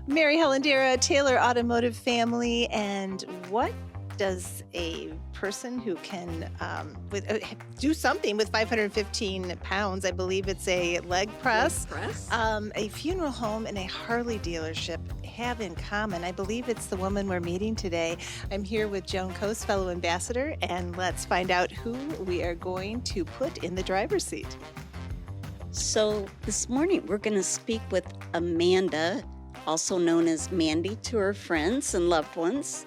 Mary Helen Taylor Automotive Family, and what does a person who can do something with 515 pounds? I believe it's a leg Leg press. press? A funeral home and a Harley dealership have in common. I believe it's the woman we're meeting today. I'm here with Joan Coase, fellow ambassador, and let's find out who we are going to put in the driver's seat. So this morning we're going to speak with Amanda, also known as Mandy to her friends and loved ones,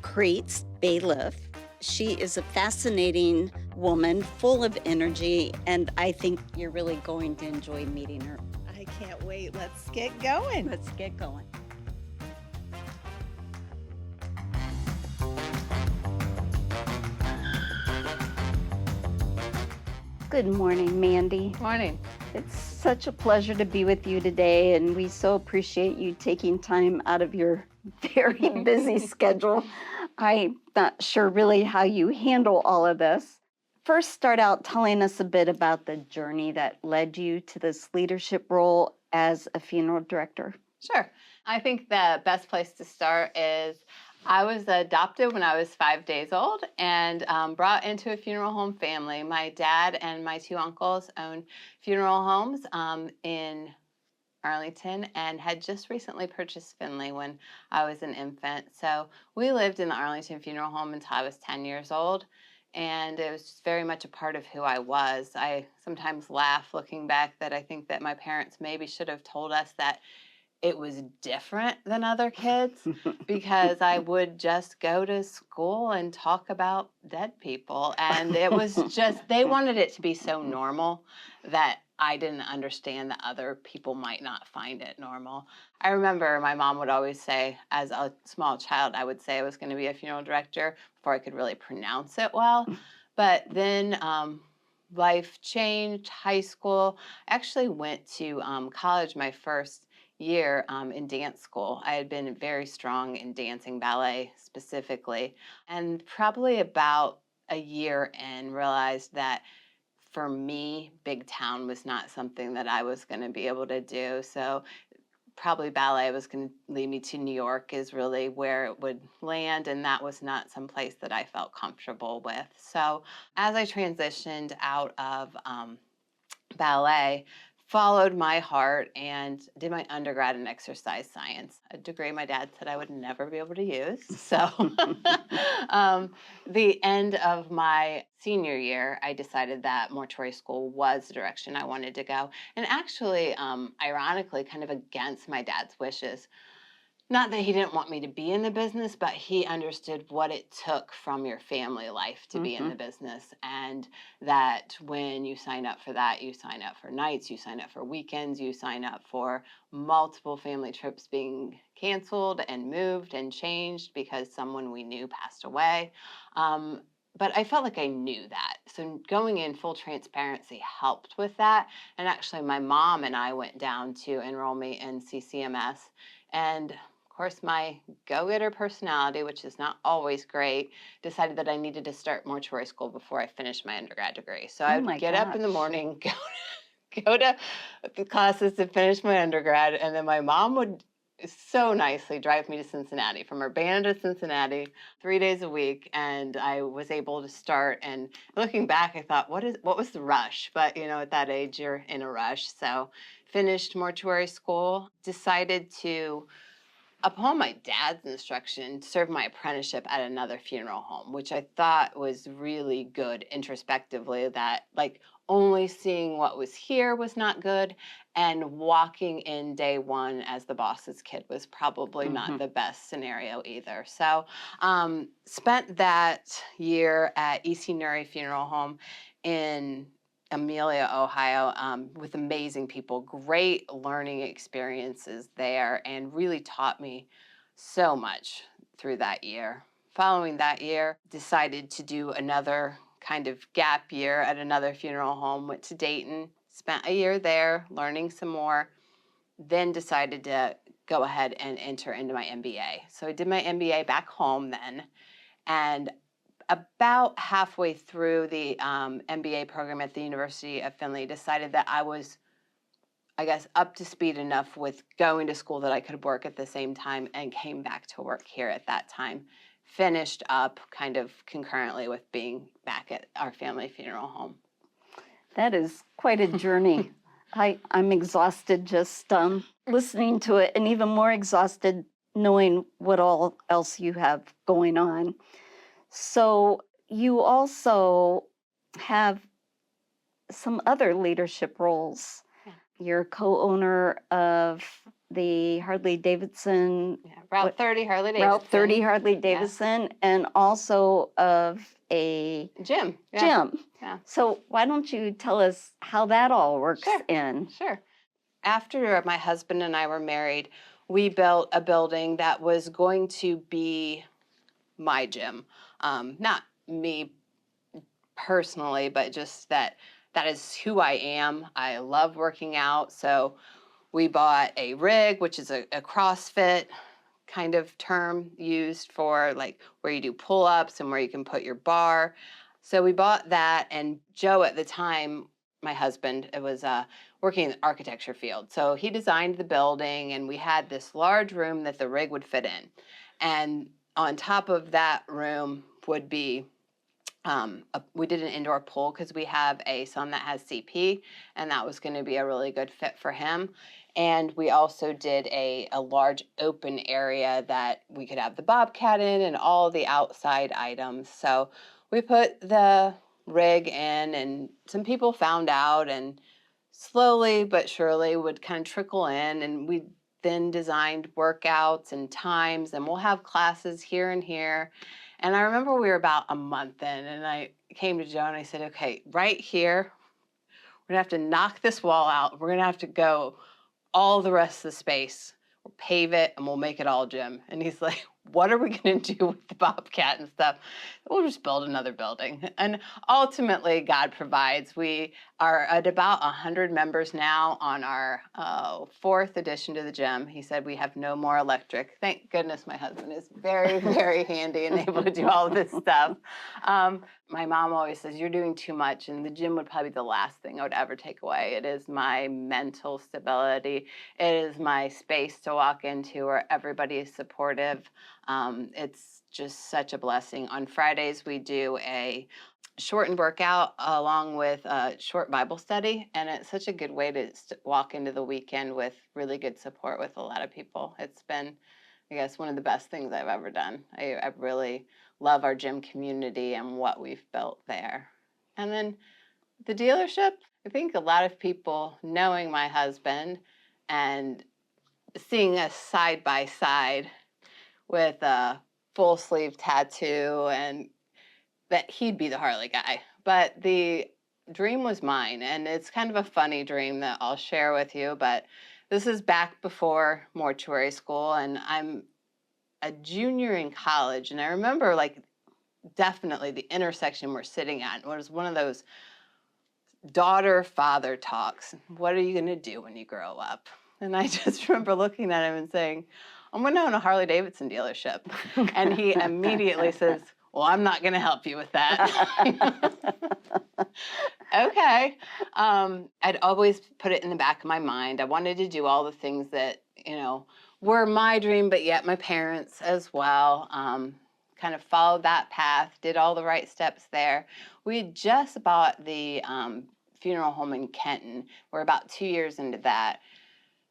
Crates-Bayliff. She is a fascinating woman, full of energy, and I think you're really going to enjoy meeting her. I can't wait. Let's get going. Let's get going. Good morning, Mandy. Morning. It's such a pleasure to be with you today, and we so appreciate you taking time out of your very busy schedule. I'm not sure really how you handle all of this. First, start out telling us a bit about the journey that led you to this leadership role as a funeral director. Sure. I think the best place to start is I was adopted when I was 5 days old and brought into a funeral home family. My dad and my two uncles own funeral homes in Arlington and had just recently purchased Finley when I was an infant. So we lived in the Arlington Funeral Home until I was 10 years old. And it was just very much a part of who I was. I sometimes laugh looking back that I think that my parents maybe should have told us that it was different than other kids because I would just go to school and talk about dead people. And it was just, they wanted it to be so normal that I didn't understand that other people might not find it normal. I remember my mom would always say, as a small child, I would say I was going to be a funeral director before I could really pronounce it well. But then life changed, high school. I actually went to college my first year in dance school. I had been very strong in dancing, ballet specifically, and probably about a year in realized that for me, big town was not something that I was going to be able to do. So probably ballet was going to lead me to New York is really where it would land, and that was not some place that I felt comfortable with. So as I transitioned out of ballet, followed my heart and did my undergrad in exercise science, a degree my dad said I would never be able to use. So the end of my senior year, I decided that mortuary school was the direction I wanted to go. And actually, ironically, kind of against my dad's wishes. Not that he didn't want me to be in the business, but he understood what it took from your family life to be in the business. And that when you sign up for that, you sign up for nights, you sign up for weekends, you sign up for multiple family trips being canceled and moved and changed because someone we knew passed away. But I felt like I knew that. So going in full transparency helped with that. And actually, my mom and I went down to enroll me in CCMS. And of course, my go-getter personality, which is not always great, decided that I needed to start mortuary school before I finished my undergrad degree. So I Oh would my get up in the gosh. morning, go to the classes to finish my undergrad, and then my mom would so nicely drive me to Cincinnati, from Urbana to Cincinnati, 3 days a week, and I was able to start. And looking back, I thought, what was the rush? But at that age, you're in a rush. So finished mortuary school, decided to, upon my dad's instruction, serve my apprenticeship at another funeral home, which I thought was really good introspectively, that like only seeing what was here was not good, and walking in day one as the boss's kid was probably not the best scenario either. So spent that year at EC Nuri Funeral Home in Amelia, Ohio, with amazing people, great learning experiences there, and really taught me so much through that year. Following that year, decided to do another kind of gap year at another funeral home, went to Dayton, spent a year there, learning some more, then decided to go ahead and enter into my MBA. So I did my MBA back home then, and about halfway through the MBA program at the University of Findlay, decided that I was I guess, up to speed enough with going to school that I could work at the same time, and came back to work here at that time. Finished up kind of concurrently with being back at our family funeral home. That is quite a journey. I'm exhausted just listening to it, and even more exhausted knowing what all else you have going on. So you also have some other leadership roles. Yeah. You're co-owner of the Harley-Davidson, Route 30 Harley-Davidson. Route 30 Harley-Davidson, and also of a gym. gym. Yeah. So why don't you tell us how that all works in? Sure. After my husband and I were married, we built a building that was going to be my gym. Not me personally, but just that is who I am. I love working out. So we bought a rig, which is a CrossFit kind of term used for like where you do pull-ups and where you can put your bar. So we bought that, and Joe at the time, my husband, it was working in the architecture field. So he designed the building, and we had this large room that the rig would fit in. And on top of that room would be, we did an indoor pool because we have a son that has CP, and that was going to be a really good fit for him. And we also did a large open area that we could have the Bobcat in and all the outside items. So we put the rig in, and some people found out, and slowly but surely would kind of trickle in, and we then designed workouts and times, and we'll have classes here and here. And I remember we were about a month in, and I came to Joe and I said, okay, right here, we're gonna have to knock this wall out. We're gonna have to go all the rest of the space. We'll pave it and we'll make it all gym. And he's like, what are we gonna do with the Bobcat and stuff? We'll just build another building. And ultimately, God provides. We are at about 100 members now on our 4th addition to the gym. He said we have no more electric. Thank goodness my husband is very, very handy and able to do all of this stuff. My mom always says, you're doing too much, and the gym would probably be the last thing I would ever take away. It is my mental stability. It is my space to walk into where everybody is supportive. It's just such a blessing. On Fridays, we do a shortened workout along with a short Bible study, and it's such a good way to walk into the weekend with really good support with a lot of people. It's been, I guess, one of the best things I've ever done. I really love our gym community and what we've built there. And then the dealership, I think a lot of people knowing my husband and seeing us side by side with a full sleeve tattoo, and that he'd be the Harley guy. But the dream was mine, and it's kind of a funny dream that I'll share with you, but this is back before mortuary school, and I'm a junior in college, and I remember like definitely the intersection we're sitting at was one of those daughter-father talks. What are you going to do when you grow up? And I just remember looking at him and saying, I'm going to own a Harley-Davidson dealership. And he immediately says, well, I'm not going to help you with that. Okay. I'd always put it in the back of my mind. I wanted to do all the things that, were my dream, but yet my parents as well. Kind of followed that path, did all the right steps there. We just bought the funeral home in Kenton. We're about 2 years into that.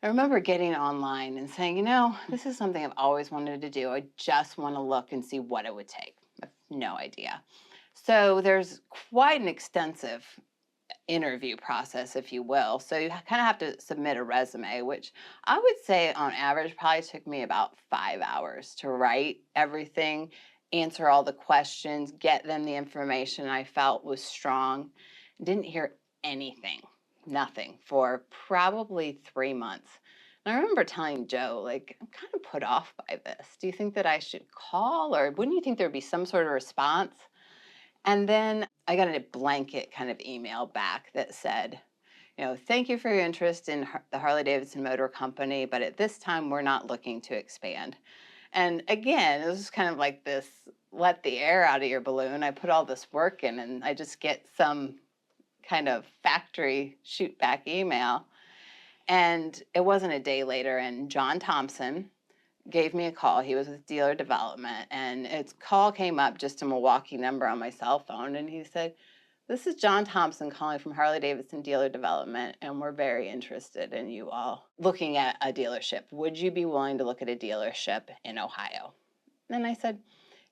I remember getting online and saying, this is something I've always wanted to do. I just want to look and see what it would take. I have no idea. So there's quite an extensive interview process, if you will. So you kind of have to submit a resume, which I would say on average probably took me about 5 hours to write everything, answer all the questions, get them the information I felt was strong. Didn't hear anything, nothing, for probably 3 months. And I remember telling Joe, I'm kind of put off by this. Do you think that I should call, or wouldn't you think there'd be some sort of response? And then I got a blanket kind of email back that said, thank you for your interest in the Harley-Davidson Motor Company, but at this time we're not looking to expand. And again, it was just kind of like this, let the air out of your balloon. I put all this work in, and I just get some kind of factory shoot back email. And it wasn't a day later, and John Thompson gave me a call. He was with dealer development, and his call came up, just a Milwaukee number on my cell phone, and he said, "This is John Thompson calling from Harley-Davidson dealer development, and we're very interested in you all looking at a dealership. Would you be willing to look at a dealership in Ohio?" And I said,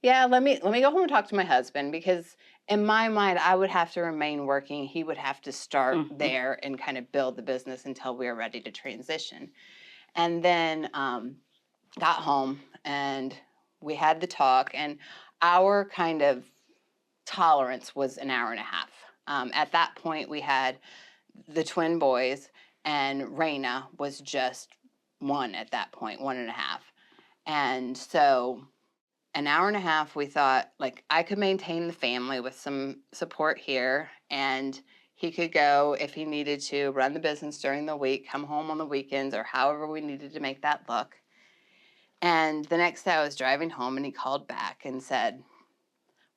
"Yeah, let me go home and talk to my husband," because in my mind, I would have to remain working. He would have to start there and kind of build the business until we were ready to transition. And then got home, and we had the talk, and our kind of tolerance was an hour and a half. At that point, we had the twin boys, and Raina was just one at that point, 1.5. And so an hour and a half, we thought, like, I could maintain the family with some support here, and he could go, if he needed to, run the business during the week, come home on the weekends, or however we needed to make that look. And the next day I was driving home, and he called back and said,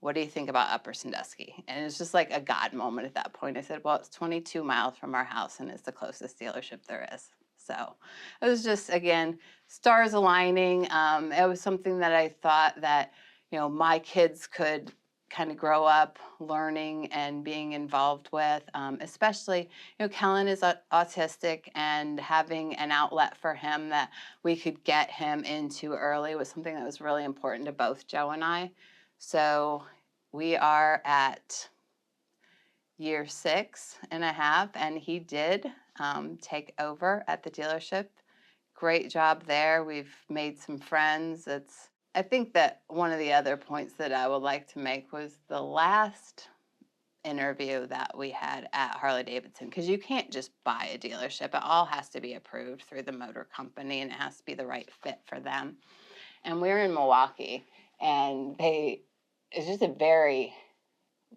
"What do you think about Upper Sandusky?" And it was just like a God moment at that point. I said, "Well, it's 22 miles from our house, and it's the closest dealership there is." So it was just, again, stars aligning. It was something that I thought that, my kids could kind of grow up learning and being involved with, especially, Kellen is autistic, and having an outlet for him that we could get him into early was something that was really important to both Joe and I. So we are at year 6.5, and he did take over at the dealership. Great job there. We've made some friends. I think that one of the other points that I would like to make was the last interview that we had at Harley-Davidson, because you can't just buy a dealership. It all has to be approved through the motor company, and it has to be the right fit for them. And we're in Milwaukee, and it's just a very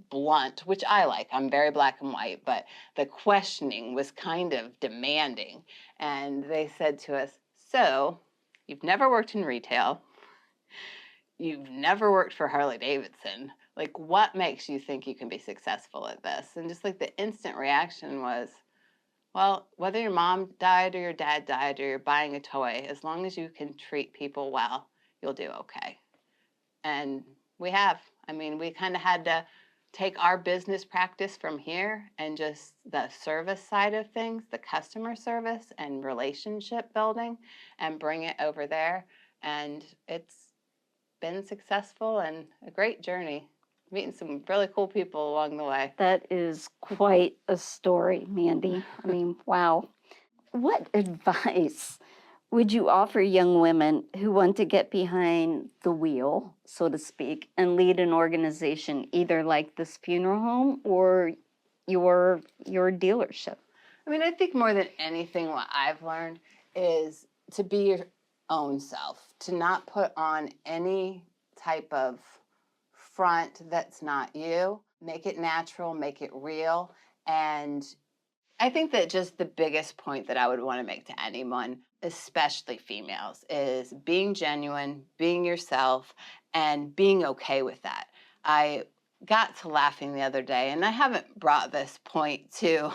blunt, which I like. I'm very black and white, but the questioning was kind of demanding. And they said to us, "So, you've never worked in retail. You've never worked for Harley-Davidson. Like, what makes you think you can be successful at this?" And just like the instant reaction was, "Well, whether your mom died or your dad died or you're buying a toy, as long as you can treat people well, you'll do okay." And we have. I mean, we kind of had to take our business practice from here and just the service side of things, the customer service and relationship building, and bring it over there. And it's been successful and a great journey. Meeting some really cool people along the way. That is quite a story, Mandy. I mean, wow. What advice would you offer young women who want to get behind the wheel, so to speak, and lead an organization either like this funeral home or your dealership? I mean, I think more than anything, what I've learned is to be your own self, to not put on any type of front that's not you. Make it natural, make it real. And I think that just the biggest point that I would want to make to anyone, especially females, is being genuine, being yourself, and being okay with that. I got to laughing the other day, and I haven't brought this point to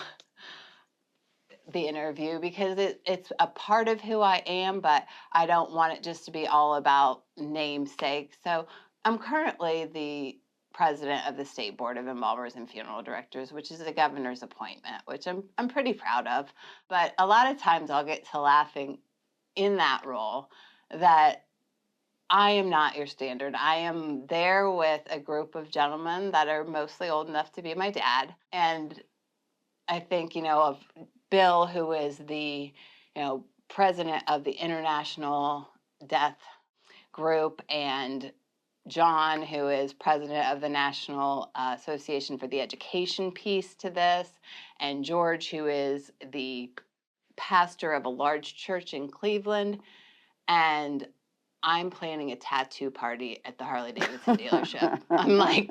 the interview because it's a part of who I am, but I don't want it just to be all about namesake. So I'm currently the president of the State Board of Embalmers and Funeral Directors, which is the governor's appointment, which I'm pretty proud of. But a lot of times I'll get to laughing in that role that I am not your standard. I am there with a group of gentlemen that are mostly old enough to be my dad. And I think, of Bill, who is the, president of the International Death Group, and John, who is president of the National Association for the Education piece to this, and George, who is the pastor of a large church in Cleveland. And I'm planning a tattoo party at the Harley-Davidson dealership. I'm like,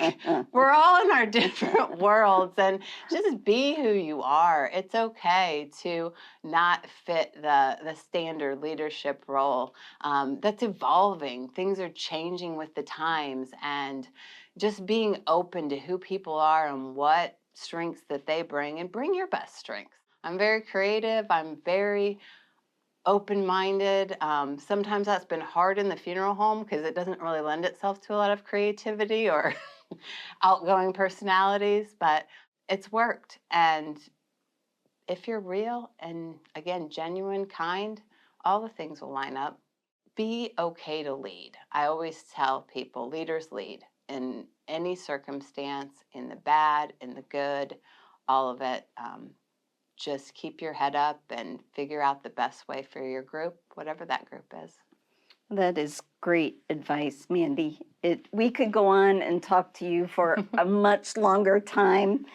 we're all in our different worlds, and just be who you are. It's okay to not fit the standard leadership role that's evolving. Things are changing with the times, and just being open to who people are and what strengths that they bring, and bring your best strengths. I'm very creative. I'm very open-minded. Sometimes that's been hard in the funeral home because it doesn't really lend itself to a lot of creativity or outgoing personalities, but it's worked. And if you're real and, again, genuine, kind, all the things will line up. Be okay to lead. I always tell people leaders lead in any circumstance, in the bad, in the good, all of it. Just keep your head up and figure out the best way for your group, whatever that group is. That is great advice, Mandy. We could go on and talk to you for a much longer time,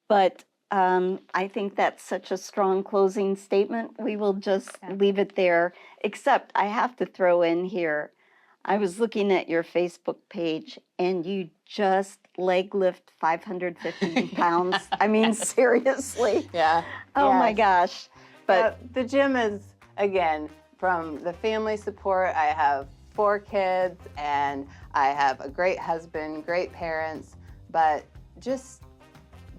but I think that's such a strong closing statement. We will just leave it there, except I have to throw in here, I was looking at your Facebook page and you just leg lift 550 pounds. I mean, seriously. Yeah. Oh my gosh. But the gym is, again, from the family support. I have 4 kids and I have a great husband, great parents, but just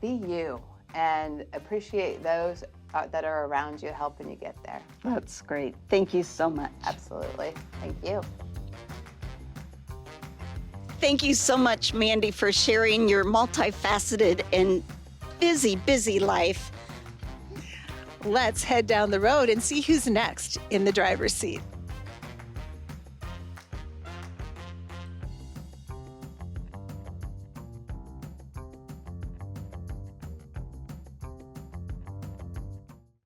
be you and appreciate those that are around you helping you get there. That's great. Thank you so much. Absolutely. Thank you. Thank you so much, Mandy, for sharing your multifaceted and busy life. Let's head down the road and see who's next in the driver's seat.